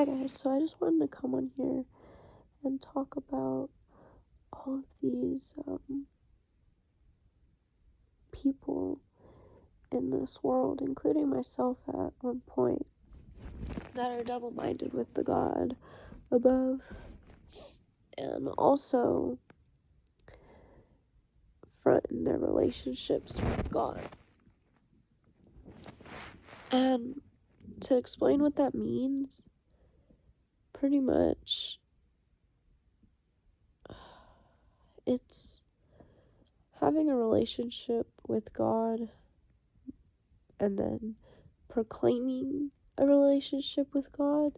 Hi guys, so I just wanted to come on here and talk about all of these people in this world, including myself at one point, that are double-minded with the God above, and also front in their relationships with God. And to explain what that means, pretty much it's having a relationship with God and then proclaiming a relationship with God,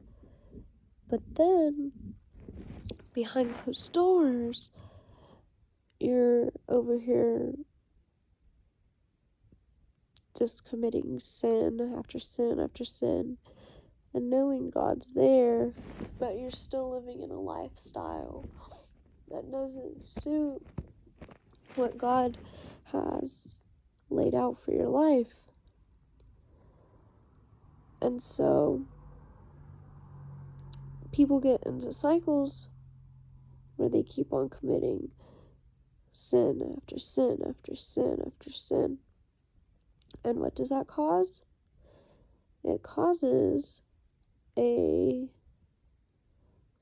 but then behind closed doors, you're over here just committing sin after sin after sin, and knowing God's there, but you're still living in a lifestyle that doesn't suit what God has laid out for your life. And so people get into cycles where they keep on committing sin after sin after sin after sin. And what does that cause? It causes a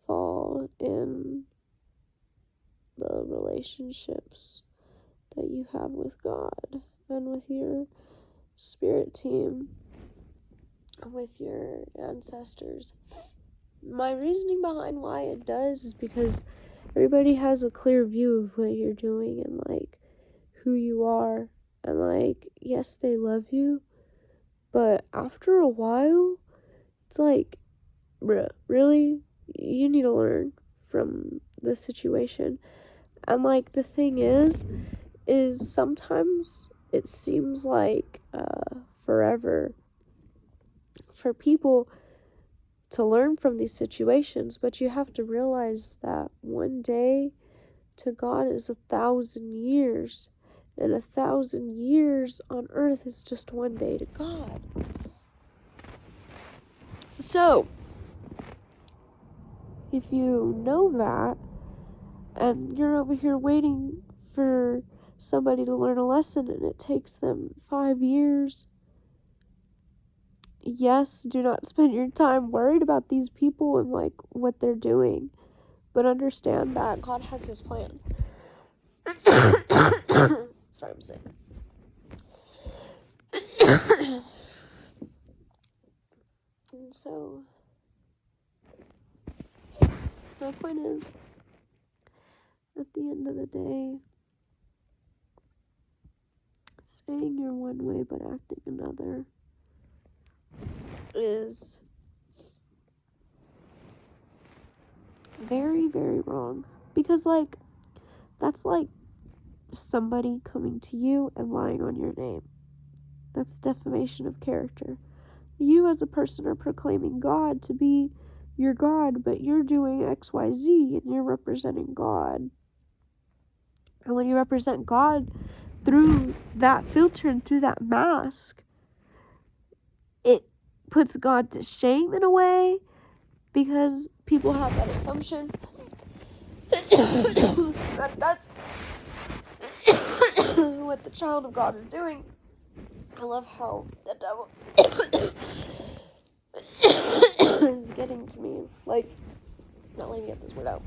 fall in the relationships that you have with God and with your spirit team, with your ancestors. My reasoning behind why it does is because everybody has a clear view of what you're doing and like who you are, and like, yes, they love you, but after a while it's like, bruh, really, you need to learn from the situation. And like, the thing is sometimes it seems like forever for people to learn from these situations, but you have to realize that one day to God is 1,000 years, and 1,000 years on earth is just one day to God. So if you know that, and you're over here waiting for somebody to learn a lesson and it takes them 5 years, yes, do not spend your time worried about these people and like what they're doing, but understand that God has his plan. Sorry, I'm sick. And so my point is, at the end of the day, saying you're one way but acting another is very, very wrong. Because like, that's like somebody coming to you and lying on your name. That's defamation of character. You as a person are proclaiming God to be your God, but you're doing XYZ and you're representing God. And when you represent God through that filter and through that mask, it puts God to shame in a way, because people have that assumption that that's what the child of God is doing. I love how the devil is getting to me, like, not letting me get this word out.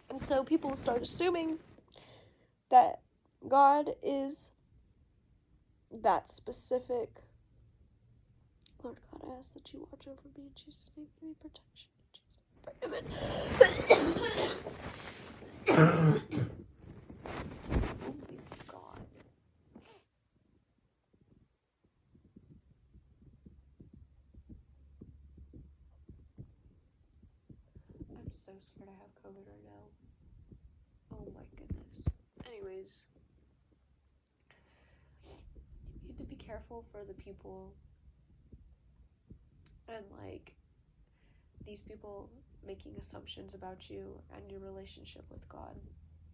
And so people start assuming that God is that specific. Lord God, I ask that you watch over me in Jesus' name, give me protection in Jesus' name. Amen. Oh my God. I'm so scared I have COVID right now. Oh my goodness. Anyways, you have to be careful for the people and like these people making assumptions about you and your relationship with God.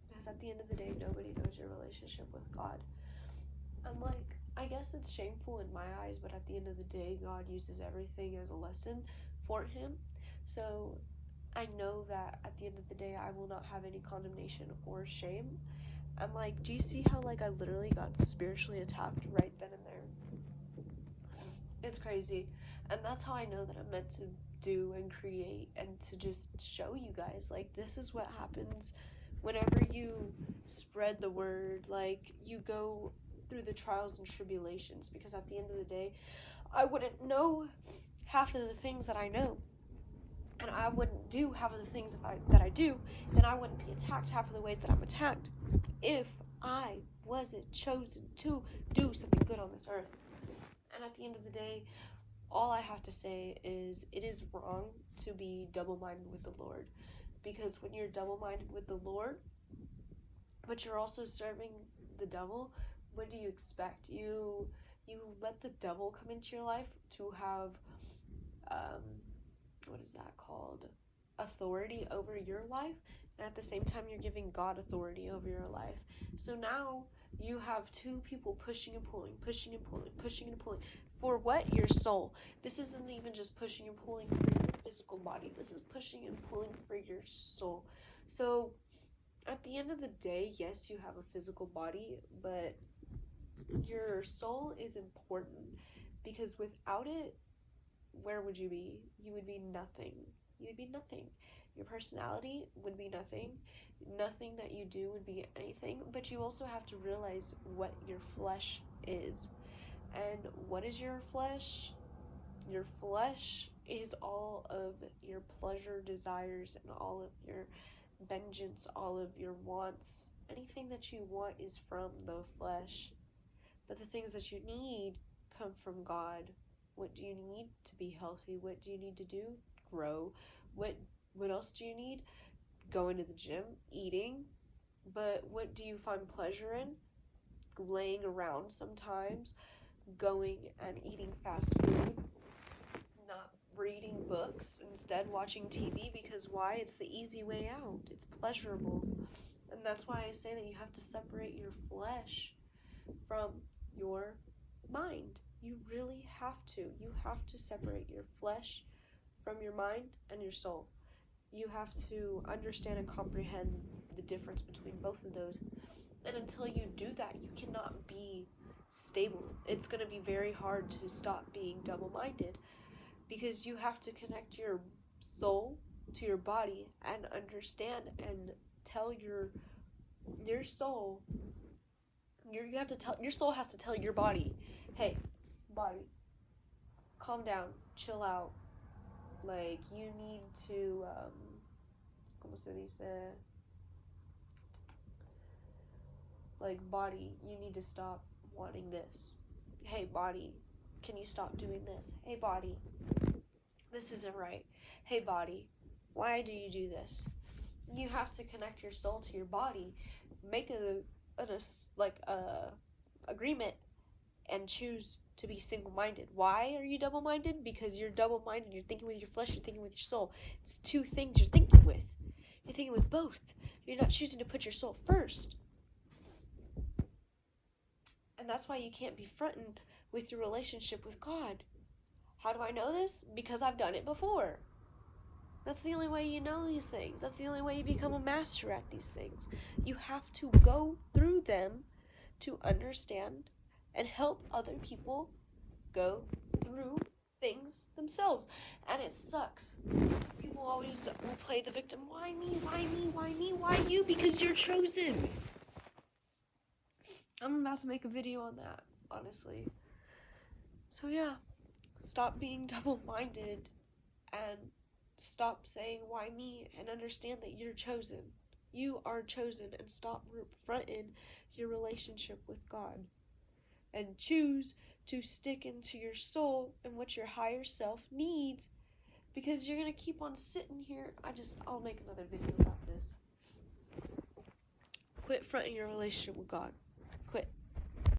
Because at the end of the day, nobody knows your relationship with God. And like, I guess it's shameful in my eyes, but at the end of the day, God uses everything as a lesson for him. So I know that at the end of the day, I will not have any condemnation or shame. And like, do you see how like I literally got spiritually attacked right then and there? It's crazy. And that's how I know that I'm meant to do and create and to just show you guys like this is what happens whenever you spread the word, like you go through the trials and tribulations, because at the end of the day, I wouldn't know half of the things that I know, and I wouldn't do half of the things that I do, and I wouldn't be attacked half of the ways that I'm attacked if I wasn't chosen to do something good on this earth. And at the end of the day, all I have to say is it is wrong to be double-minded with the Lord, because when you're double-minded with the Lord, but you're also serving the devil, what do you expect? You let the devil come into your life to have um, what is that called? Authority over your life, and at the same time you're giving God authority over your life. So now you have two people pushing and pulling, pushing and pulling, pushing and pulling. For what? Your soul. This isn't even just pushing and pulling for your physical body. This is pushing and pulling for your soul. So at the end of the day, yes, you have a physical body, but your soul is important, because without it, where would you be? You would be nothing. You would be nothing. Your personality would be nothing. Nothing that you do would be anything. But you also have to realize what your flesh is. And what is your flesh? Your flesh is all of your pleasure desires and all of your vengeance, all of your wants. Anything that you want is from the flesh. But the things that you need come from God. What do you need to be healthy? What do you need to do? Grow. What else do you need? Going to the gym, eating. But what do you find pleasure in? Laying around sometimes, going and eating fast food, not reading books, instead watching TV, because why? It's the easy way out. It's pleasurable. And that's why I say that you have to separate your flesh from your mind. You really have to. You have to separate your flesh from your mind and your soul. You have to understand and comprehend the difference between both of those. And until you do that, you cannot be stable. It's going to be very hard to stop being double-minded, because you have to connect your soul to your body and understand and tell your soul, you have to tell your soul has to tell your body, hey, body, calm down, chill out. Like, you need to, como se dice? Like, body, you need to stop wanting this. Hey, body, can you stop doing this? Hey, body, this isn't right. Hey, body, why do you do this? You have to connect your soul to your body, make a agreement, and choose to be single-minded. Why are you double-minded? Because you're double-minded. You're thinking with your flesh, you're thinking with your soul. It's two things you're thinking with. You're thinking with both. You're not choosing to put your soul first. And that's why you can't be fronting with your relationship with God. How do I know this? Because I've done it before. That's the only way you know these things. That's the only way you become a master at these things. You have to go through them to understand and help other people go through things themselves. And it sucks. People always will play the victim. Why me? Why me? Why me? Why you? Because you're chosen. I'm about to make a video on that, honestly. So yeah, stop being double-minded and stop saying why me, and understand that you're chosen. You are chosen, and stop fronting your relationship with God. And choose to stick into your soul and what your higher self needs, because you're going to keep on sitting here. I'll make another video about this. Quit fronting your relationship with God. Quit.